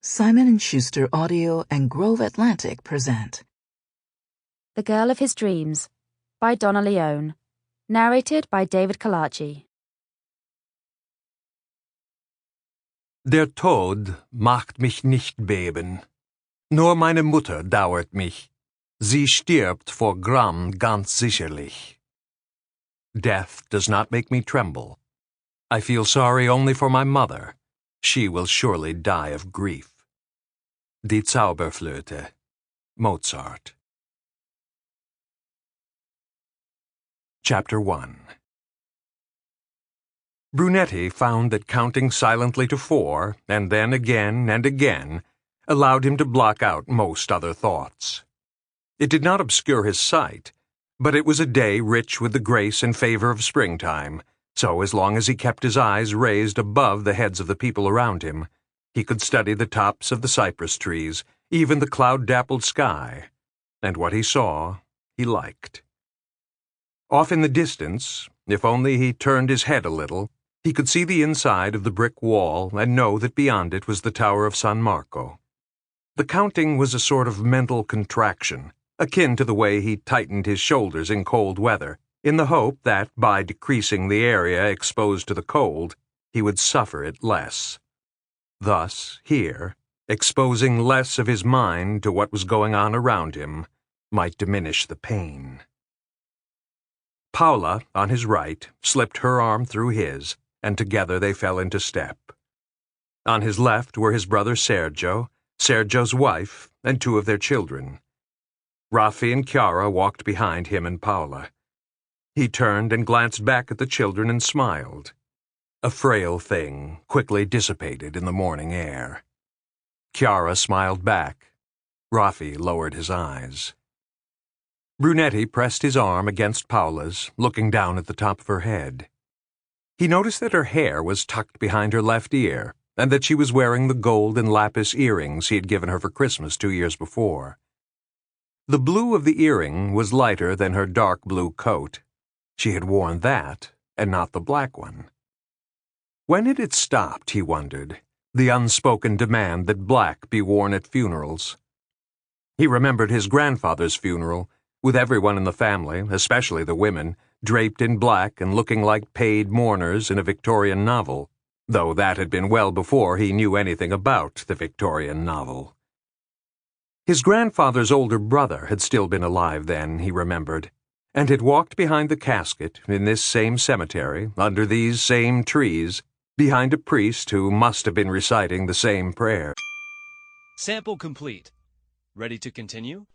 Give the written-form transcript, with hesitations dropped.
Simon & Schuster Audio and Grove Atlantic present The Girl of His Dreams by Donna Leon. Narrated by David Colacci. Der Tod macht mich nicht beben. Nur meine Mutter dauert mich. Sie stirbt vor Gram ganz sicherlich. Death does not make me tremble. I feel sorry only for my mother. She will surely die of grief. Die Zauberflöte, Mozart. Chapter 1. Brunetti found that counting silently to 4, and then again and again, allowed him to block out most other thoughts. It did not obscure his sight, but it was a day rich with the grace and favor of springtime, so as long as he kept his eyes raised above the heads of the people around him, he could study the tops of the cypress trees, even the cloud-dappled sky, and what he saw, he liked. Off in the distance, if only he turned his head a little, he could see the inside of the brick wall and know that beyond it was the Tower of San Marco. The counting was a sort of mental contraction, akin to the way he tightened his shoulders in cold weather, in the hope that, by decreasing the area exposed to the cold, he would suffer it less. Thus, here, exposing less of his mind to what was going on around him might diminish the pain. Paola, on his right, slipped her arm through his, and together they fell into step. On his left were his brother Sergio, Sergio's wife, and 2 of their children. Raffi and Chiara walked behind him and Paola. He turned and glanced back at the children and smiled. A frail thing, quickly dissipated in the morning air. Chiara smiled back. Raffi lowered his eyes. Brunetti pressed his arm against Paola's, looking down at the top of her head. He noticed that her hair was tucked behind her left ear, and that she was wearing the gold and lapis earrings he had given her for Christmas 2 years before. The blue of the earring was lighter than her dark blue coat. She had worn that, and not the black one. When had it stopped, he wondered, the unspoken demand that black be worn at funerals? He remembered his grandfather's funeral, with everyone in the family, especially the women, draped in black and looking like paid mourners in a Victorian novel, though that had been well before he knew anything about the Victorian novel. His grandfather's older brother had still been alive then, he remembered, and had walked behind the casket in this same cemetery, under these same trees, behind a priest who must have been reciting the same prayer. Sample complete. Ready to continue?